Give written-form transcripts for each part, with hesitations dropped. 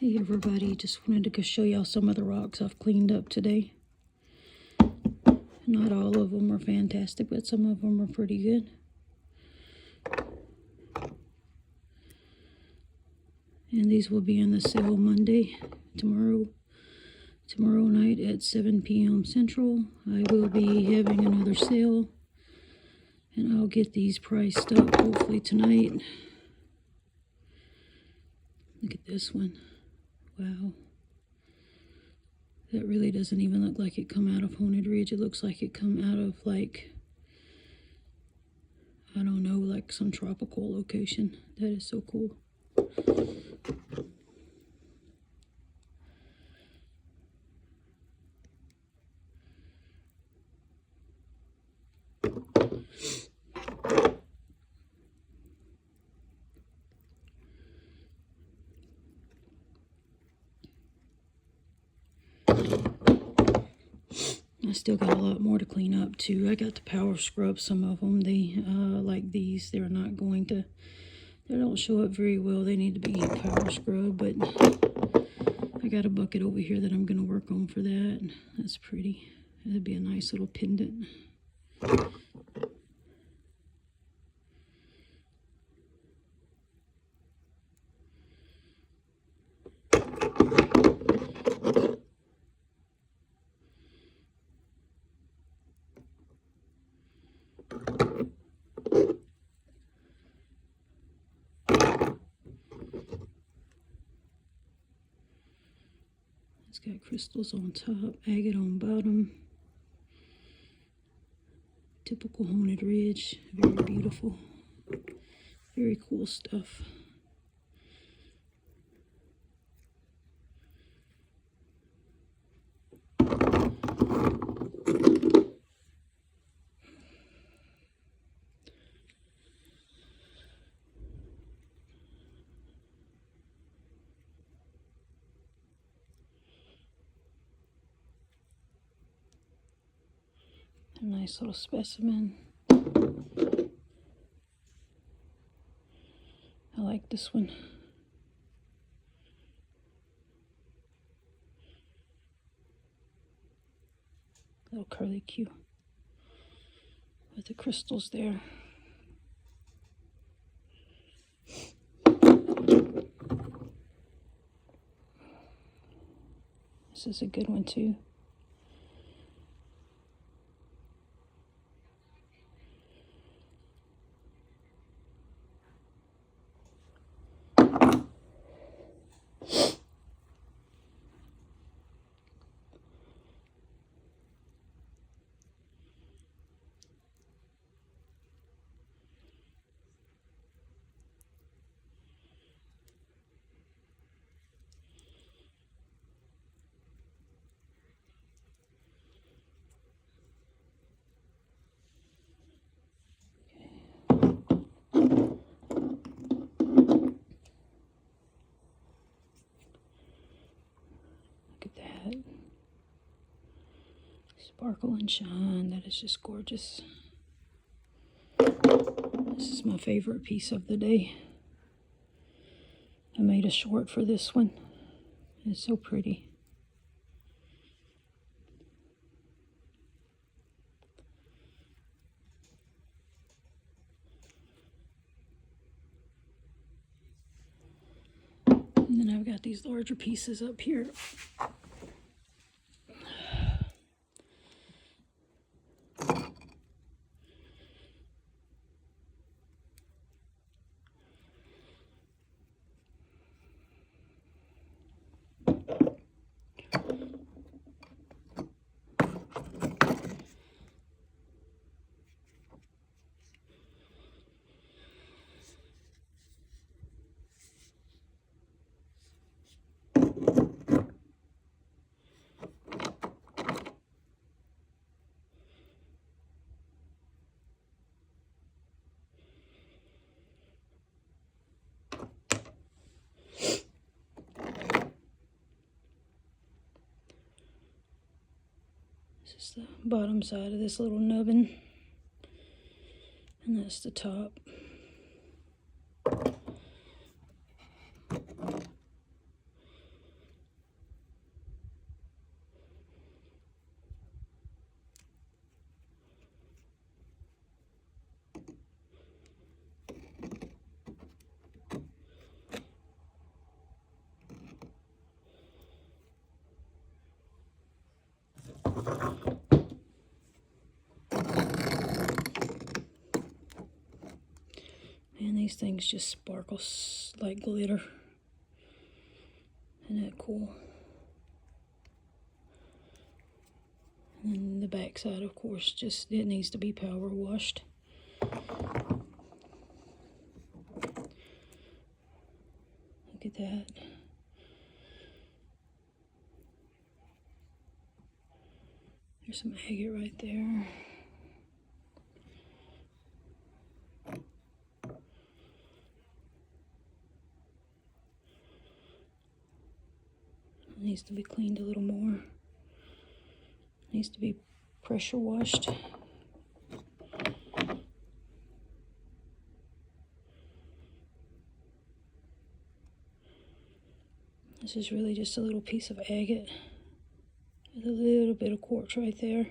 Hey everybody, just wanted to go show y'all some of the rocks I've cleaned up today. Not all of them are fantastic, but some of them are pretty good. And these will be in the sale Monday, tomorrow night at 7 p.m. Central. I will be having another sale, and I'll get these priced up hopefully tonight. Look at this one. Wow. That really doesn't even look like it come out of Haunted Ridge. It looks like it come out of, like, I don't know, like some tropical location. That is so cool. I still got a lot more to clean up too. I got to power scrub some of them. They, like these, they don't show up very well. They need to be power scrubbed, but I got a bucket over here that I'm going to work on for that. That's pretty. That'd be a nice little pendant. It's got crystals on top, agate on bottom. Typical Haunted Ridge. Very beautiful. Very cool stuff. A nice little specimen. I like this one. Little curly Q with the crystals there. This is a good one too. Sparkle and shine. That is just gorgeous. This is my favorite piece of the day. I made a short for this one. It's so pretty. And then I've got these larger pieces up here. This is the bottom side of this little nubbin, and that's the top. These things just sparkle like glitter. Isn't that cool? And the back side, of course, just it needs to be power washed. Look at that. There's some agate right there. It needs to be cleaned a little more. It needs to be pressure washed. This is really just a little piece of agate. There's a little bit of quartz right there.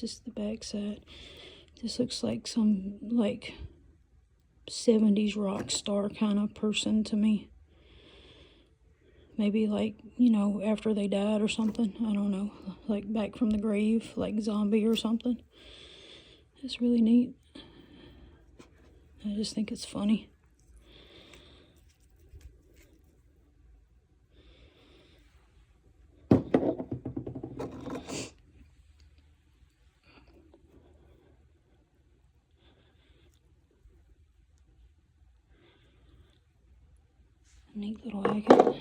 This is the back side. This looks like some like 70s rock star kind of person to me. Maybe like, you know, after they died or something. I don't know. Like back from the grave, like zombie or something. It's really neat. I just think it's funny. Neat little agate.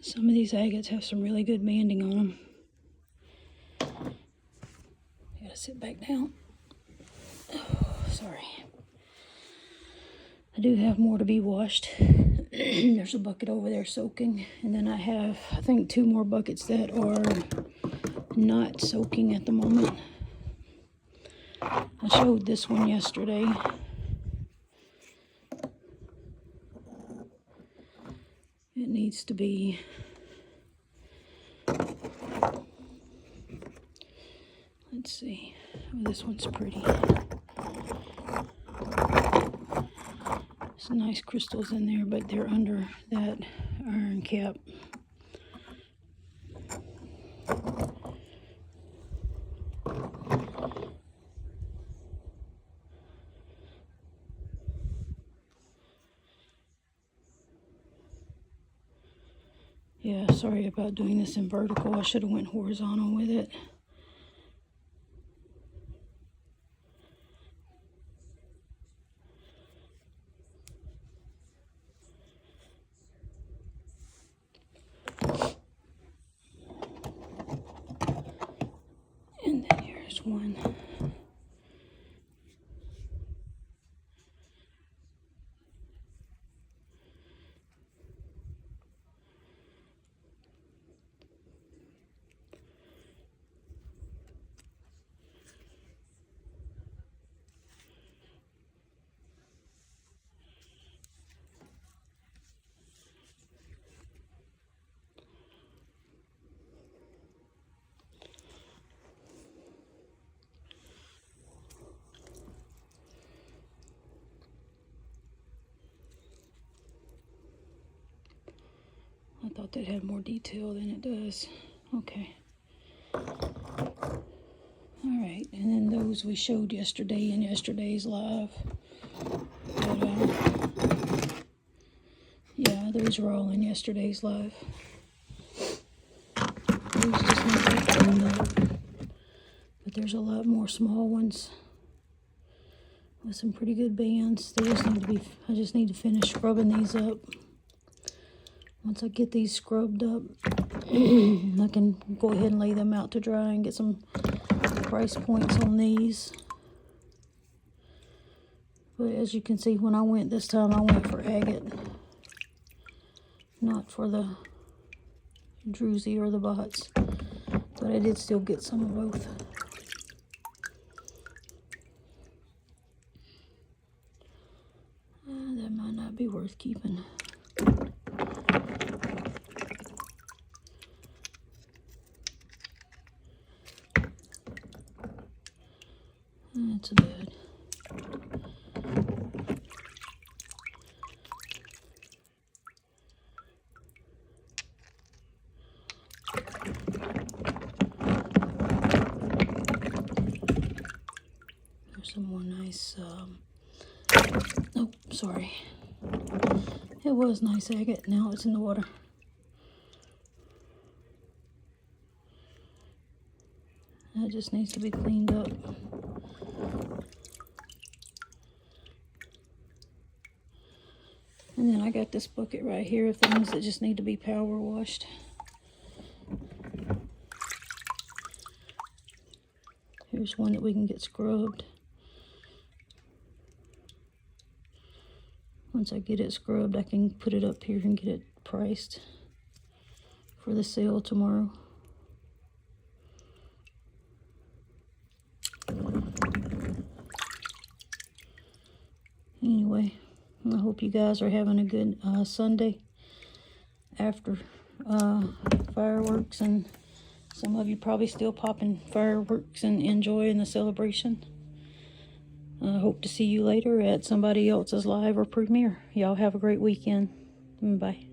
Some of these agates have some really good banding on them. I gotta sit back down. Oh, sorry. I do have more to be washed. There's a bucket over there soaking. And then I have, I think, 2 more buckets that are not soaking at the moment. I showed this one yesterday. It needs to be, let's see, oh, this one's pretty. Some nice crystals in there, but they're under that iron cap. Yeah, sorry about doing this in vertical. I should have went horizontal with it. And then here's one. I thought that had more detail than it does. Okay. Alright, and then those we showed yesterday in yesterday's live. But, yeah, those were all in yesterday's live. Those just need to be cleaned up. But there's a lot more small ones with some pretty good bands. They just need to be, I just need to finish scrubbing these up. Once I get these scrubbed up, I can go ahead and lay them out to dry and get some price points on these. But as you can see, when I went this time, I went for agate, not for the druzy or the bots. But I did still get some of both. That might not be worth keeping. That's bad. There's some more nice, oh, sorry. It was nice agate, now it's in the water. That just needs to be cleaned up. And then I got this bucket right here of things that just need to be power washed. Here's one that we can get scrubbed. Once I get it scrubbed, I can put it up here and get it priced for the sale tomorrow. Anyway, I hope you guys are having a good Sunday after fireworks, and some of you probably still popping fireworks and enjoying the celebration. I hope to see you later at somebody else's live or premiere. Y'all have a great weekend. Bye.